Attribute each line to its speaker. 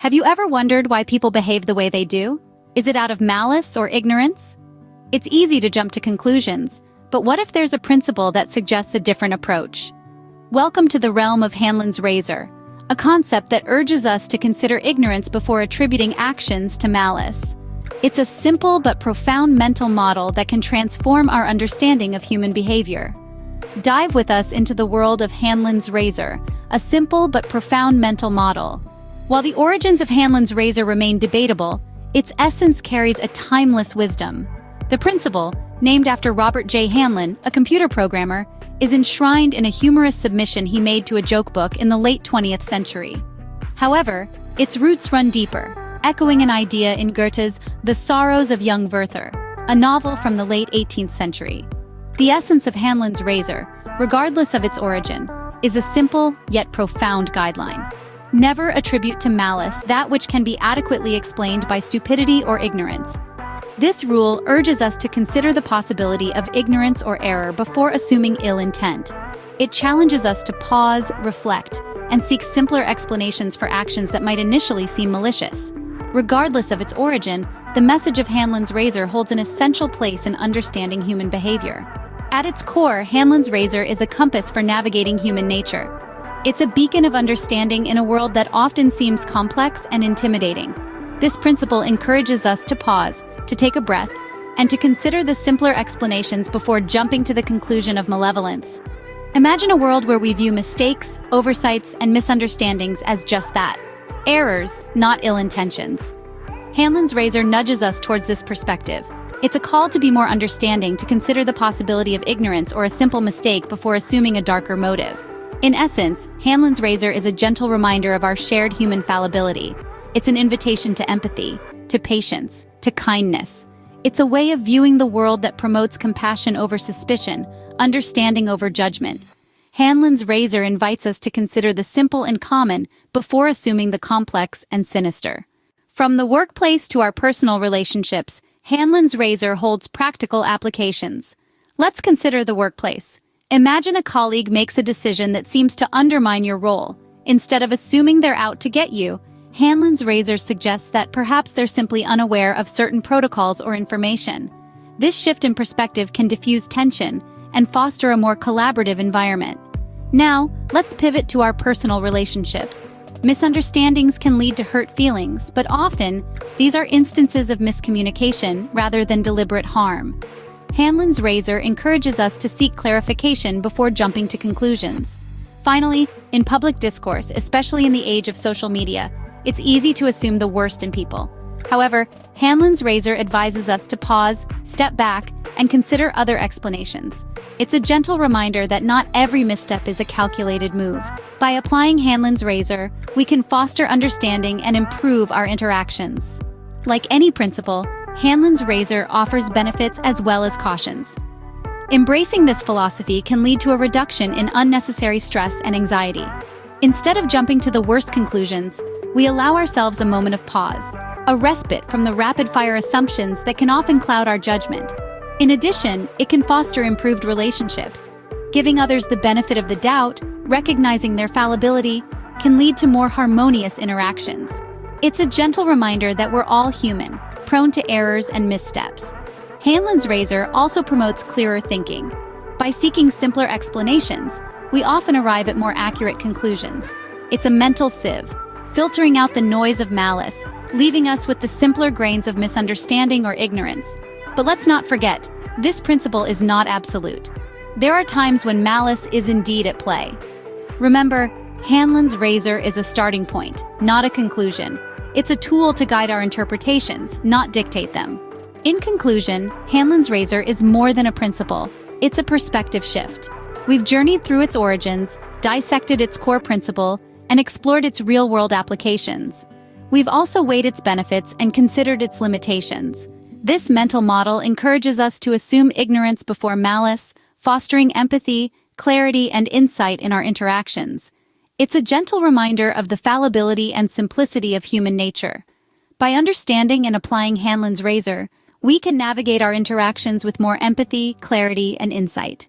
Speaker 1: Have you ever wondered why people behave the way they do? Is it out of malice or ignorance? It's easy to jump to conclusions, but what if there's a principle that suggests a different approach? Welcome to the realm of Hanlon's razor, a concept that urges us to consider ignorance before attributing actions to malice. It's a simple but profound mental model that can transform our understanding of human behavior. Dive with us into the world of Hanlon's razor, a simple but profound mental model. While the origins of Hanlon's razor remain debatable, its essence carries a timeless wisdom. The principle, named after Robert J. Hanlon, a computer programmer, is enshrined in a humorous submission he made to a joke book in the late 20th century. However, its roots run deeper, echoing an idea in Goethe's The Sorrows of Young Werther, a novel from the late 18th century. The essence of Hanlon's razor, regardless of its origin, is a simple yet profound guideline. Never attribute to malice that which can be adequately explained by stupidity or ignorance. This rule urges us to consider the possibility of ignorance or error before assuming ill intent. It challenges us to pause, reflect, and seek simpler explanations for actions that might initially seem malicious. Regardless of its origin, the message of Hanlon's razor holds an essential place in understanding human behavior. At its core, Hanlon's razor is a compass for navigating human nature. It's a beacon of understanding in a world that often seems complex and intimidating. This principle encourages us to pause, to take a breath, and to consider the simpler explanations before jumping to the conclusion of malevolence. Imagine a world where we view mistakes, oversights, and misunderstandings as just that. Errors, not ill intentions. Hanlon's razor nudges us towards this perspective. It's a call to be more understanding, to consider the possibility of ignorance or a simple mistake before assuming a darker motive. In essence, Hanlon's razor is a gentle reminder of our shared human fallibility. It's an invitation to empathy, to patience, to kindness. It's a way of viewing the world that promotes compassion over suspicion, understanding over judgment. Hanlon's razor invites us to consider the simple and common before assuming the complex and sinister. From the workplace to our personal relationships, Hanlon's razor holds practical applications. Let's consider the workplace. Imagine a colleague makes a decision that seems to undermine your role. Instead of assuming they're out to get you, Hanlon's razor suggests that perhaps they're simply unaware of certain protocols or information. This shift in perspective can diffuse tension and foster a more collaborative environment. Now, let's pivot to our personal relationships. Misunderstandings can lead to hurt feelings, but often, these are instances of miscommunication rather than deliberate harm. Hanlon's razor encourages us to seek clarification before jumping to conclusions. Finally, in public discourse, especially in the age of social media, it's easy to assume the worst in people. However, Hanlon's razor advises us to pause, step back, and consider other explanations. It's a gentle reminder that not every misstep is a calculated move. By applying Hanlon's razor, we can foster understanding and improve our interactions. Like any principle, Hanlon's razor offers benefits as well as cautions. Embracing this philosophy can lead to a reduction in unnecessary stress and anxiety. Instead of jumping to the worst conclusions, we allow ourselves a moment of pause, a respite from the rapid-fire assumptions that can often cloud our judgment. In addition, it can foster improved relationships. Giving others the benefit of the doubt, recognizing their fallibility, can lead to more harmonious interactions. It's a gentle reminder that we're all human, prone to errors and missteps. Hanlon's razor also promotes clearer thinking. By seeking simpler explanations, we often arrive at more accurate conclusions. It's a mental sieve, filtering out the noise of malice, leaving us with the simpler grains of misunderstanding or ignorance. But let's not forget, this principle is not absolute. There are times when malice is indeed at play. Remember, Hanlon's razor is a starting point, not a conclusion. It's a tool to guide our interpretations, not dictate them. In conclusion, Hanlon's razor is more than a principle. It's a perspective shift. We've journeyed through its origins, dissected its core principle, and explored its real-world applications. We've also weighed its benefits and considered its limitations. This mental model encourages us to assume ignorance before malice, fostering empathy, clarity, and insight in our interactions. It's a gentle reminder of the fallibility and simplicity of human nature. By understanding and applying Hanlon's razor, we can navigate our interactions with more empathy, clarity, and insight.